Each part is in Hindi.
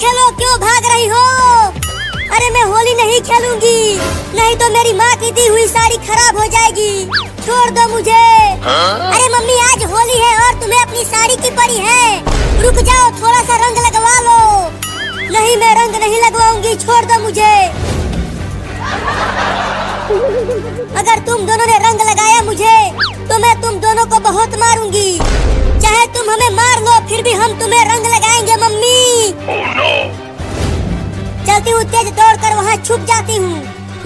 खेलो, क्यों भाग रही हो? अरे मैं होली नहीं खेलूंगी, नहीं तो मेरी माँ की दी हुई साड़ी खराब हो जाएगी। छोड़ दो मुझे। अरे मम्मी आज होली है और तुम्हें अपनी साड़ी की पड़ी है। रुक जाओ, थोड़ा सा रंग लगवा लो। नहीं मैं रंग नहीं लगवाऊंगी, छोड़ दो मुझे। अगर तुम दोनों ने रंग लगाया मुझे तो मैं तुम दोनों को बहुत मारूंगी। चाहे तुम हमें मार लो फिर भी हम तुम्हें रंग लगाएंगे मम्मी। चलती हूँ तेज दौड़कर वहाँ छुप जाती हूँ,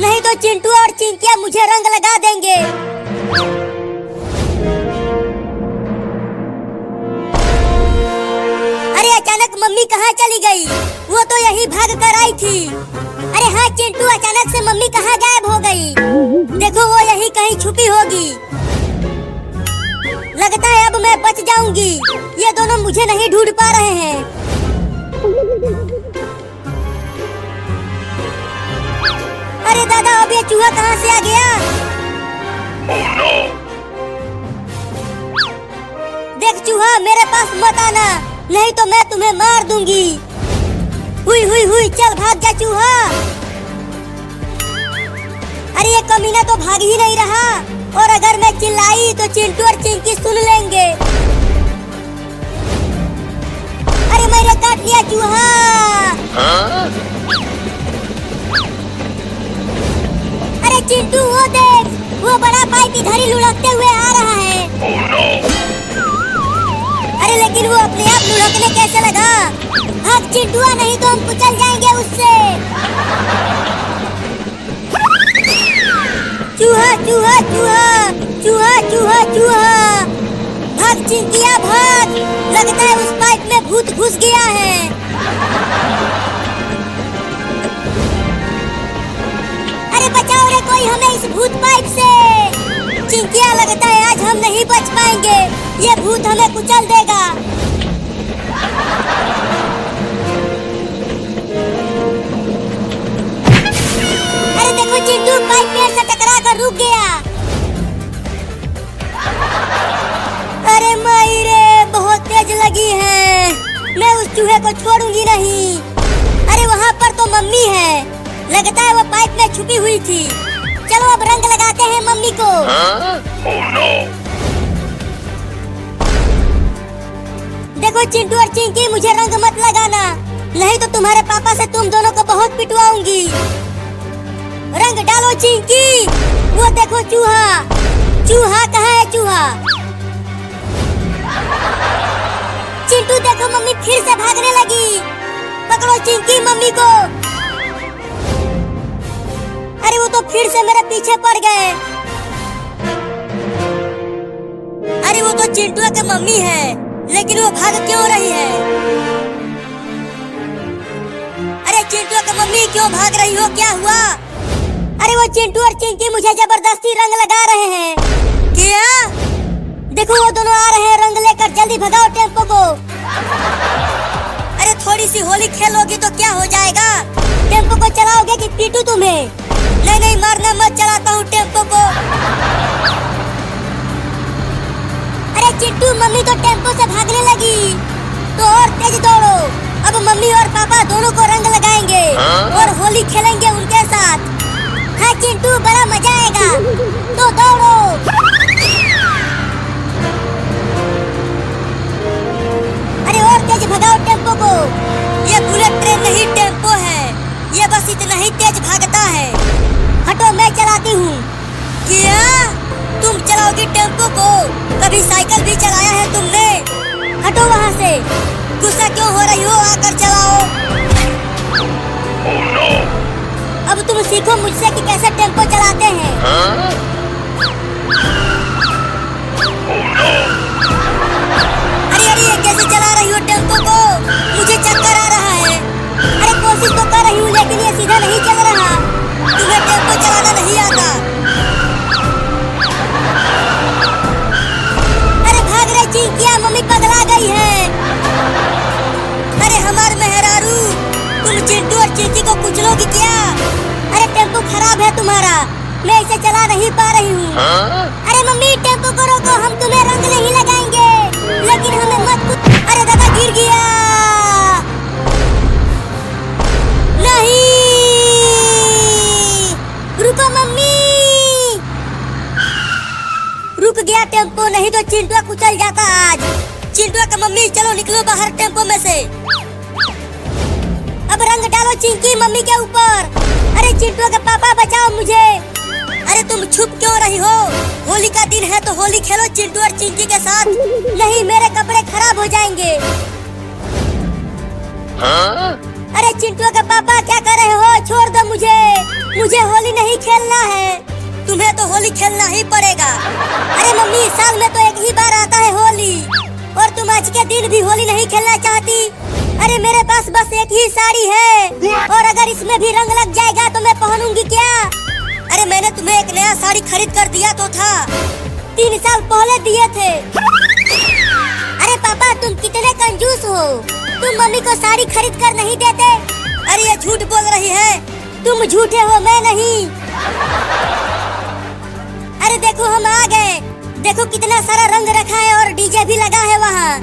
नहीं तो चिंटू और चिंकिया मुझे रंग लगा देंगे। अरे अचानक मम्मी कहाँ चली गई? वो तो यही भाग कर आई थी। अरे हाँ चिंटू, अचानक से मम्मी कहाँ गायब हो गई? देखो वो यही कहीं छुपी होगी। लगता है अब मैं बच जाऊंगी, ये दोनों मुझे नहीं ढूंढ पा रहे हैं। अरे दादा, अब ये चूहा कहाँ से आ गया? देख चूहा, मेरे पास मत आना, नहीं तो मैं तुम्हें मार दूंगी। हुई हुई हुई, चल भाग जा चूहा। अरे ये कमीना तो भाग ही नहीं रहा, और अगर मैं चिल्लाई तो चिंटू और चिंकी सुन लेंगे। अरे मैंने काट लिया चूहा। अरे चिंटू वो देख, वो बड़ा पाइप इधर ही लुढ़कते हुए आ रहा है। अरे लेकिन वो अपने आप लुढ़कने कैसे लगा? भाग चिंटुआ, नहीं तो हम कुचल जाएंगे उससे। चूहा चूहा चूहा चूहा चूहा चूहा, भाग चिंकिया भाग, लगता है उस पाइप में भूत घुस गया है। अरे बचाओ रे कोई हमें इस भूत पाइप से। चिंकिया, लगता है आज हम नहीं बच पाएंगे, ये भूत हमें कुचल देगा। अरे देखो चिंटू, पाइप पेड़ से टकरा कर रुक गया। अरे माई रे, बहुत तेज लगी है, मैं उस चूहे को छोड़ूंगी नहीं। अरे वहाँ पर तो मम्मी है, लगता है वो पाइप में छुपी हुई थी। चलो अब रंग लगाते हैं मम्मी को। देखो चिंटू और चिंकी, मुझे रंग मत लगाना, नहीं तो तुम्हारे पापा से तुम दोनों को बहुत पिटवाऊंगी। रंग डालो चिंकी। वो देखो चूहा, चूहा कहाँ है चूहा? चिंटू देखो, मम्मी फिर से भागने लगी। पकड़ो चिंकी मम्मी को। अरे वो तो फिर से मेरे पीछे पड़ गए। अरे वो तो चिंटू की मम्मी है, लेकिन वो भाग क्यों रही है? अरे चिंटू की मम्मी क्यों भाग रही हो, क्या हुआ? अरे वो चिंटू और चिंकी मुझे जबरदस्ती रंग लगा रहे हैं। क्या? देखो वो दोनों आ रहे हैं रंग लेकर, जल्दी भगाओ टेम्पो को। अरे थोड़ी सी होली खेलोगी तो क्या हो जाएगा? टेम्पो को चलाओगे कि पीटू तुम्हें? नहीं नहीं, मारना मत, चलाता हूँ टेम्पो को। अरे चिट्टू, मम्मी तो टेम्पो से भागने लगी, तो और तेज दौड़ो। अब मम्मी और पापा दोनों को रंग लगाएंगे और होली खेलेंगे उनके साथ। हाँ चिंटू, बड़ा मजा आएगा, तो दौड़ो। अरे और तेज भगाओ टेम्पो को। ये बुलेट ट्रेन नहीं टेम्पो है, ये बस इतना ही तेज भागता है। हटो, मैं चलाती हूँ। क्या तुम चलाओगी टेम्पो को? कभी साइकिल भी चलाया है तुमने? हटो वहाँ से, गुस्सा क्यों हो रही हो, आकर चलाओ। अब तुम सीखो मुझसे कि कैसे टेम्पो चलाते हैं। अरे अरे, ये कैसे चला रही हो टेम्पो को? मुझे चक्कर आ रहा है। अरे कोशिश तो कर रही हूँ, लेकिन ये सीधा नहीं चल रहा। तुम्हें टेम्पो चलाना नहीं आता। अरे भाग रे चिंकिया, मम्मी पगला गई है। अरे हमारे मेहरारू, तुम चिंटू और चिंकी को कुचलोगी क्या? अरे टेम्पो खराब है तुम्हारा, मैं इसे चला नहीं पा रही हूँ। अरे मम्मी टेम्पो को रोको, हम तुम्हें रंग नहीं लगाएंगे, लेकिन हमें मत। अरे दादा गिर गया। टेम्पो, नहीं तो चिंटुआ कुचल जाता आज। चिंटुआ का मम्मी चलो निकलो बाहर टेम्पो में से। अब रंग डालो चिंकी मम्मी के ऊपर। अरे चिंटुआ का पापा बचाओ मुझे। अरे तुम छुप क्यों रही हो? होली का दिन है तो होली खेलो चिंटू और चिंकी के साथ। नहीं मेरे कपड़े खराब हो जाएंगे। अरे चिंटू का पापा क्या कर रहे हो? छोड़ दो मुझे, मुझे होली नहीं खेलना है। तुम्हें तो होली खेलना ही पड़ेगा। अरे मम्मी साल में तो एक ही बार आता है होली, और तुम आज के दिन भी होली नहीं खेलना चाहती? अरे मेरे पास बस एक ही साड़ी है, और अगर इसमें भी रंग लग जाएगा तो मैं पहनूंगी क्या? अरे मैंने तुम्हें एक नया साड़ी खरीद कर दिया तो था, 3 साल पहले दिए थे। अरे पापा तुम कितने कंजूस हो, तुम मम्मी को साड़ी खरीद कर नहीं देते। अरे ये झूठ बोल रही है, तुम झूठे हो मैं नहीं। अरे देखो हम आ गए, देखो कितना सारा रंग रखा है और डीजे भी लगा है वहाँ।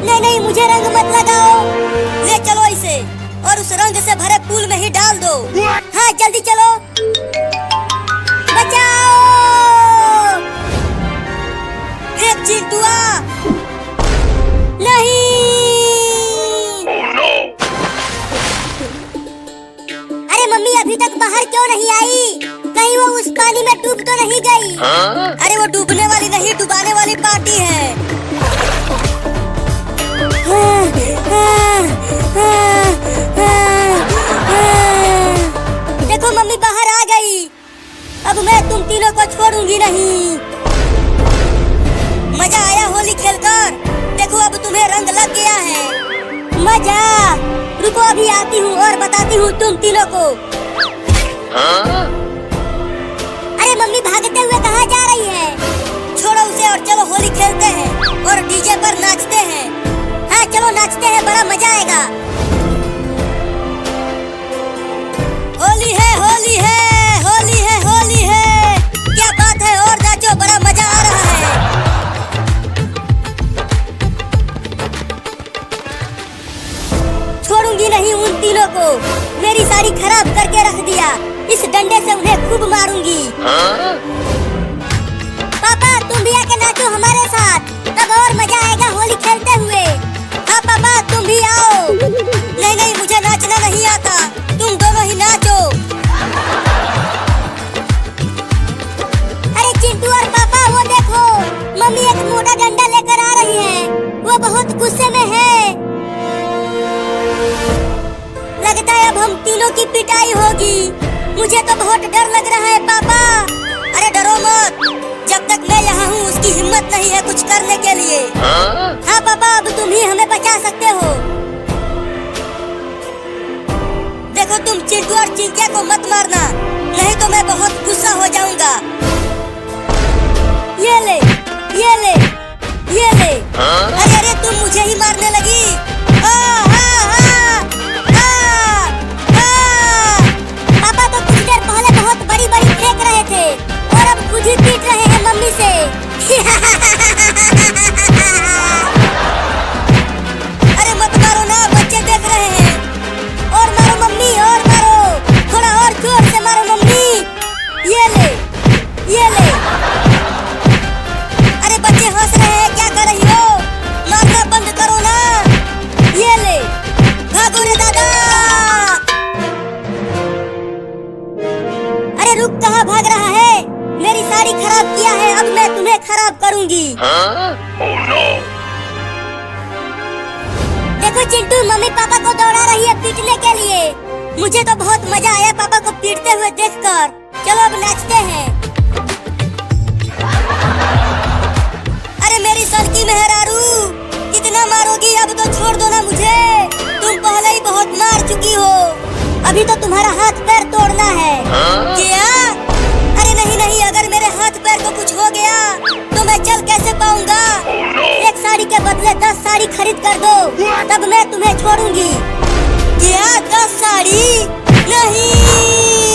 नहीं नहीं मुझे रंग मत लगाओ, ले चलो इसे और उस रंग से भरे पूल में ही डाल दो। हाँ जल्दी चलो, बचाओ। फेंक चिंटुआ। नहीं अरे मम्मी अभी तक बाहर क्यों नहीं आई? कहीं वो उस पानी में डूब तो नहीं गई? अरे वो डूबने वाली नहीं, डुबाने वाली पार्टी है। देखो मम्मी बाहर आ गई, अब मैं तुम तीनों को छोड़ूंगी नहीं। मजा आया होली खेलकर? देखो अब तुम्हें रंग लग गया है। मजा? रुको अभी आती हूँ और बताती हूँ तुम तीनों को। अरे मम्मी भागते हुए कहाँ जा रही है? छोड़ो उसे और चलो होली खेलते हैं और डीजे पर नाचते हैं। हाँ चलो नाचते हैं, बड़ा मजा आएगा। होली है होली है होली है होली है, क्या बात है, और नाचो, बड़ा मजा आ रहा है। छोड़ूंगी नहीं उन तीनों को, मेरी साड़ी खराब करके रख दिया, इस डंडे से उन्हें खूब मारूंगी। पापा तुम भी आके नाचो हमारे साथ, तब और मजा आएगा होली खेलते हुए। हाँ पापा तुम भी आओ। नहीं नहीं मुझे नाचना नहीं आता, तुम दोनों ही नाचो। अरे चिंटू और पापा वो देखो, मम्मी एक मोटा डंडा लेकर आ रही है, वो बहुत गुस्से में है। लगता है अब हम तीनों की पिटाई होगी, मुझे तो बहुत डर लग रहा है पापा। अरे डरो मत, जब तक मैं यहाँ हूँ उसकी हिम्मत नहीं है कुछ करने के लिए। हाँ पापा अब तुम ही हमें बचा सकते हो। देखो तुम चिंटू और चिंकिया को मत मारना, नहीं तो मैं बहुत गुस्सा हो जाऊंगा। ये ले ये ले ये ले। अरे अरे तुम मुझे ही मारने लगी। पापा तो कुछ देर पहले बहुत बड़ी बड़ी फेंक रहे थे और अब खुद ही पीट रहे हैं मम्मी से। अरे मत मारो ना, बच्चे देख रहे हैं। और मारो मम्मी और मारो, थोड़ा और जोर से मारो मम्मी। ये ले ये ले। अरे बच्चे हंस रहे हैं, क्या कर रही हो? मारना बंद करो ना। ये ले, भागो रे दादा। अरे रुक, कहाँ भाग रहा है? मेरी साड़ी खराब किया है, अब मैं तुम्हें खराब करूंगी। Oh, no. देखो चिंटू मम्मी पापा को दौड़ा रही है पीटने के लिए। मुझे तो बहुत मजा आया पापा को पीटते हुए देखकर। चलो अब नाचते हैं। अरे मेरी सड़की मेहरारू, कितना मारोगी? अब तो छोड़ दो ना मुझे, तुम पहले ही बहुत मार चुकी हो, अभी तो तुम्हारा हाथ पैर तोड़ना है। क्या? अरे नहीं नहीं, अगर मेरे हाथ पैर को कुछ हो गया तो मैं चल कैसे पाऊंगा? एक साड़ी के बदले 10 साड़ी खरीद कर दो, तब मैं तुम्हें छोड़ूंगी। क्या 10 साड़ी? नहीं।